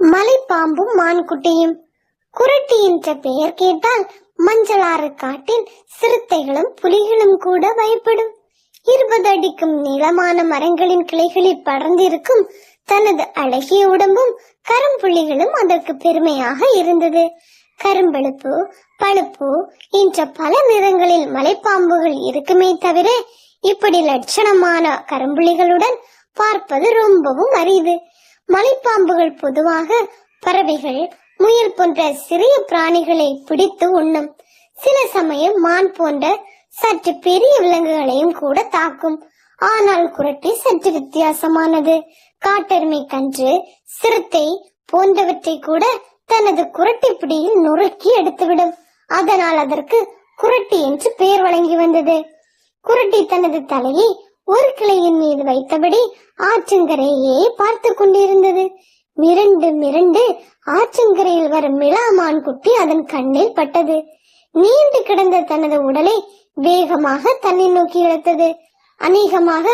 மலைப்பாம்பும் மான்குட்டியும். குரட்டி என்ற பெயர் கேட்டால் மஞ்சளாறு காட்டில் சிறுத்தைகளும் புலிகளும் கூட பயப்படும். 20 அடிக்கும் நீளமான மரங்களின் கிளைகளில் படர்ந்திருக்கும் தனது அழகிய உடம்பும் கரும்புள்ளிகளும் அதற்கு பெருமையாக இருந்தது. கரும்பழுப்பு, பழுப்பு என்ற பல நிறங்களில் மலைப்பாம்புகள் இருக்குமே தவிர இப்படி லட்சணமான கரும்புள்ளிகளுடன் பார்ப்பது ரொம்பவும் அரிது. மலைப்பாம்புகள் பொதுவாக பறவைகள், முயல் போன்ற சிறிய பிராணிகளை பிடித்து உண்ணும். சில சமயம் மான் போன்ற சற்று பெரிய விலங்குகளையும் கூட தாக்கும். ஆனால் குரட்டி சற்று வித்தியாசமானது. காட்டெருமை, கன்று, சிறுத்தை போன்றவற்றை கூட தனது குரட்டி பிடியில் நுறுக்கி எடுத்துவிடும். அதனால் அதற்கு குரட்டி என்று பெயர் வழங்கி வந்தது. குரட்டி தனது தலையை ஒரு கிளையின் மீது வைத்தபடி ஆற்றங்கரையே பார்த்து கொண்டிருந்தது. மிரண்டு மிரண்டு ஆற்றங்கரையில் வரும் மிளாமான் குட்டி அதன் கண்ணில் பட்டது. நீண்டு கிடந்த தனது உடலை வேகமாக தன்னை நோக்கி இழுத்தது. அநேகமாக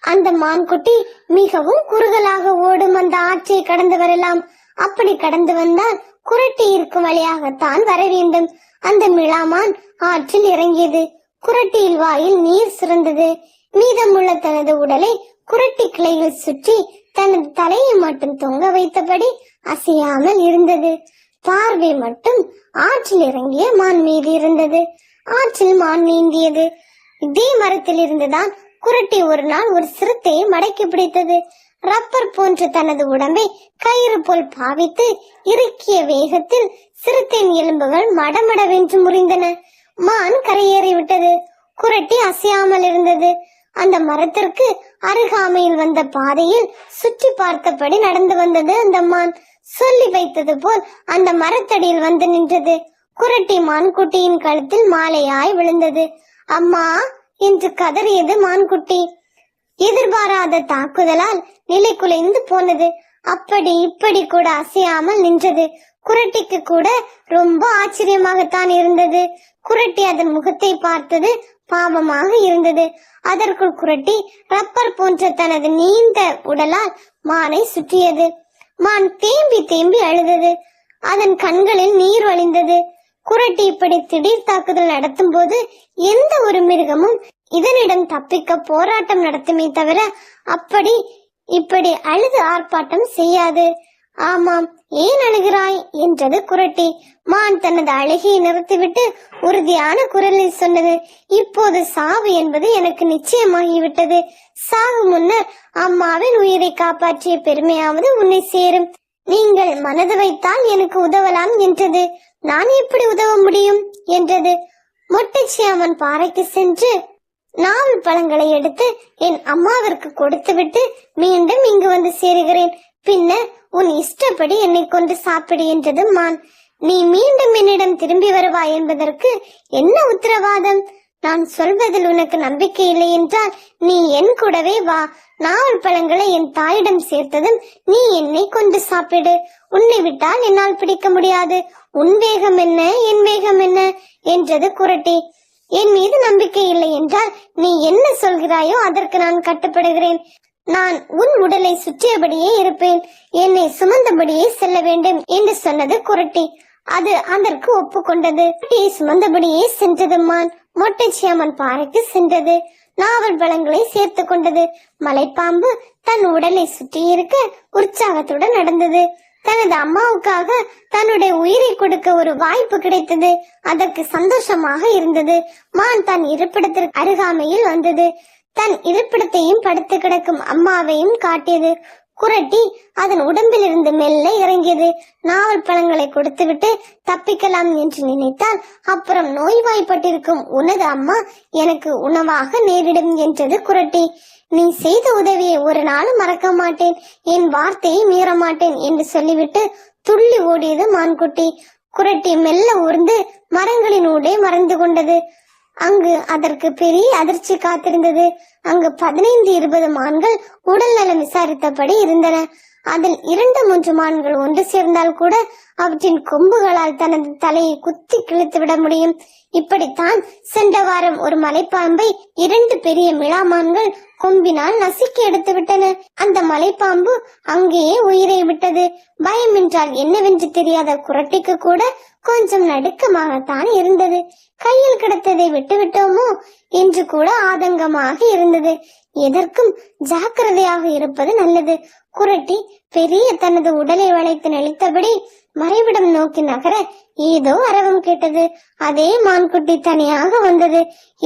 அந்த மான்குட்டி மிகவும் குறுகலாக ஓடும் அந்த ஆற்றை கடந்து வரலாம். அப்படி கடந்து வந்தால் குரட்டி இருக்கும் வழியாகத்தான் வர வேண்டும். அந்த மிளாமான் ஆற்றில் இறங்கியது. குரட்டியில் வாயில் நீர் சுரந்தது. மீதமுள்ள தனது உடலை குரட்டி கிளையில் சுற்றி தனது தலையை மட்டும் தொங்க வைத்தபடி அசையாமல் இருந்தது. பார்வை மட்டும் ஆற்றில் இறங்கிய மான் மீது இருந்தது. ஆற்றில் மான் நீந்தியது. இதே மரத்தில் இருந்துதான் குரட்டி ஒரு நாள் ஒரு சிறுத்தையை மடக்கி பிடித்தது. ரப்பர் போன்ற தனது உடம்பை கயிறு போல் பாவித்து இறுக்கிய வேகத்தில் சிறுத்தையின் எலும்புகள் மடமடவென்று முறிந்தன. மான் கரையேறிவிட்டது. குரட்டி அசையாமல் இருந்தது. அந்த மரத்திற்கு அருகாமையில் வந்த பாதையில் சுற்றி பார்த்தபடி நடந்து வந்தது அந்த மான். சொல்லி வைத்தது போல் அந்த மரத்தடியில் வந்து நின்றது. குரட்டி மான்குட்டியின் கழுத்தில் மாலையாய் விழுந்தது. அம்மா என்று கதறியது மான்குட்டி. எதிர்பாராத தாக்குதலால் நிலை குலைந்து போனது. அப்படி இப்படி கூட அசையாமல் நின்றது. குரட்டிக்கு கூட ரொம்ப ஆச்சரியமாகத்தான் இருந்தது. குரட்டி அதன் முகத்தை பார்த்தது பாவமாக இருந்தது. அதற்குள் குரட்டி ரப்பர் போன்ற தனது நீண்ட உடலால் மானை சுற்றியது. மான் தேம்பி தேம்பி அழுதது. அதன் கண்களில் நீர் வழிந்தது. குரட்டி இப்படி திடீர் தாக்குதல் நடத்தும் போது எந்த ஒரு மிருகமும் இதனிடம் தப்பிக்க போராட்டம் நடத்துமே தவிர அப்படி இப்படி அழுது ஆர்ப்பாட்டம் செய்யாது. ஆமாம், ஏன் அழுகிறாய் என்றது குரட்டி. மான் தனது அழுகையை நிறுத்திவிட்டு உறுதியான குரலில் சொன்னது, இப்போது சாவு என்பது எனக்கு நிச்சயமாகிவிட்டது. சாவு முன்னர் அம்மாவின் உயிரை காப்பாற்றிய பெருமையாவது உன்னை சேரும். நீங்கள் மனது வைத்தால் எனக்கு உதவலாம் என்றது. நான் எப்படி உதவ முடியும் என்றது. மொட்டைச்சி அவன் பாறைக்கு சென்று நாவல் பழங்களை எடுத்து என் அம்மாவிற்கு கொடுத்துவிட்டு மீண்டும் இங்கு வந்து சேருகிறேன். பின்னர் உன் இஷ்டப்படி என்னை கொண்டு சாப்பிடு என்றது மான். நீ மீண்டும் என்னிடம் திரும்பி வருவாய் என்பதற்கு என்ன உத்தரவாதம்? நான் சொல்வதில் உனக்கு நம்பிக்கை இல்லை என்றால் நீ என் கூடவே வா. நாவல் பழங்களை என் தாயிடம் சேர்த்ததும் நீ என்னை கொண்டு சாப்பிடு. உன்னை விட்டால் என்னால் பிடிக்க முடியாது. உன் வேகம் என்ன, என் வேகம் என்ன என்றது குரட்டி. என் மீது நம்பிக்கை இல்லை என்றால் நீ என்ன சொல்கிறாயோ அதற்கு நான் கட்டுப்படுகிறேன். நான் உன் உடலை சுற்றியபடியே இருப்பேன். என்னை சுமந்தபடியே செல்ல வேண்டும் என்று சொன்னது குரட்டி. அது அதற்கு ஒப்புக்கொண்டது. சுமந்தபடியே சென்றது மான். மொட்டைச்சி அம்மன் பாறைக்கு சென்றது. நாவல் பழங்களை சேர்த்து கொண்டது. மலைப்பாம்பு தன் உடலை சுற்றி இருக்க உற்சாகத்துடன் நடந்தது. தனது அம்மாவுக்காக தன்னுடைய உயிரை கொடுக்க ஒரு வாய்ப்பு கிடைத்தது. அதற்கு சந்தோஷமாக இருந்தது. மான் தன் இருப்பிடத்திற்கு அருகாமையில் வந்தது. தன் இருப்பிடத்தையும் படுத்து கிடக்கும் அம்மாவையும் காட்டியது. குரட்டி அதன் உடம்பில் இருந்து மெல்ல இறங்கியது. நாவல் பழங்களை கொடுத்துவிட்டு தப்பிக்கலாம் என்று நினைத்தால் அப்புறம் நோய்வாய்ப்பட்டிருக்கும் உனது அம்மா எனக்கு உணவாக நேரிடும் என்றது குரட்டி. நீ செய்த உதவியை ஒரு நாளும் மறக்க மாட்டேன், என் வார்த்தையை மீற மாட்டேன் என்று சொல்லிவிட்டு துள்ளி ஓடியது மான்குட்டி. குரட்டி மெல்ல ஊர்ந்து மரங்களின் ஊடே மறைந்து கொண்டது. அங்கு அதற்கு பெரிய அதிர்ச்சி காத்திருந்தது. அங்கு 15-20 மான்கள் உடல் நலம் விசாரித்தபடி இருந்தன. அதில் 2-3 மான்கள் ஒன்று சேர்ந்தால் கூட அவற்றின் கொம்புகளால் தனது தலையை குத்தி கிழித்து விட முடியும். இப்படித்தான் சென்ற வாரம் ஒரு மலைப்பாம்பை 2 பெரிய மிளாமான்கள் கொம்பினால் நசுக்கி எடுத்து விட்டன. அந்த மலைப்பாம்பு அங்கேயே உயிரை விட்டது. பயம் என்றால் என்னவென்று தெரியாத குரட்டிக்கு கூட கொஞ்சம் நடுக்கமாகத்தான் இருந்தது. கையில் கிடைத்ததை விட்டுவிட்டோமோ என்று கூட ஆதங்கமாக இருந்தது. எதற்கும் ஜாக்கிரதையாக இருப்பது நல்லது. குரட்டி பெரிய தனது உடலை வளைத்து நெளித்தபடி மறைவிடம் நோக்கி நகர ஏதோ அரவம் கேட்டது. அதே மான்குட்டி தனியாக வந்தது.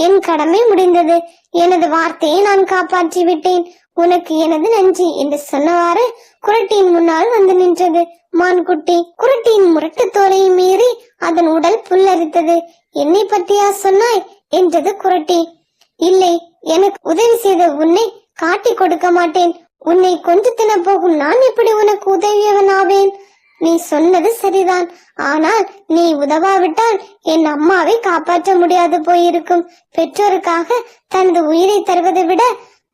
என் கடமை முடிந்தது. எனது வார்த்தையை நான் காப்பாற்றி விட்டேன். உனக்கு எனது நன்றி என்று சொன்னவாறு குரட்டியின் முன்னால் வந்து நின்றது மான்குட்டி. குரட்டியின் முரட்டு தோலை மீறி அதன் உடல் புல்லரித்தது. என்னை பற்றியா சொன்னாய் என்றது குரட்டி. இல்லை, எனக்கு உதவி செய்த உன்னை காட்டி கொடுக்க மாட்டேன். உன்னை கொன்று தின போகும் நான் எப்படி உனக்கு உதவியவன் ஆவேன்? நீ சொன்னது சரிதான். ஆனால் நீ உதவாவிட்டால் என் அம்மாவை காப்பாற்ற முடியாது போயிருக்கும். பெற்றோருக்காக தனது உயிரை தருவதை விட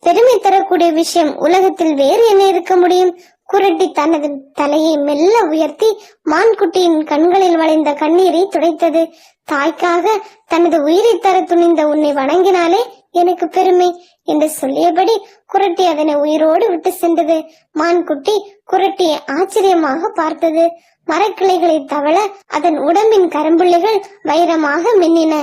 பெருமை தரக்கூடிய விஷயம் உலகத்தில் வேறு என்ன இருக்க முடியும்? குரட்டி தனது தலையை மெல்ல உயர்த்தி மான்குட்டியின் கண்களில் வளைந்த கண்ணீரை துடைத்தது. தாய்க்காக தனது உயிரை தர துணிந்த உன்னை வணங்கினாலே எனக்கு பெருமை என்று சொல்லியபடி குரட்டி அதனை உயிரோடு விட்டு சென்றது. மான்குட்டி குரட்டியை ஆச்சரியமாக பார்த்தது. மரக்கிளைகளை தவள அதன் உடம்பின் கரும்புள்ளிகள் வைரமாக மின்னின.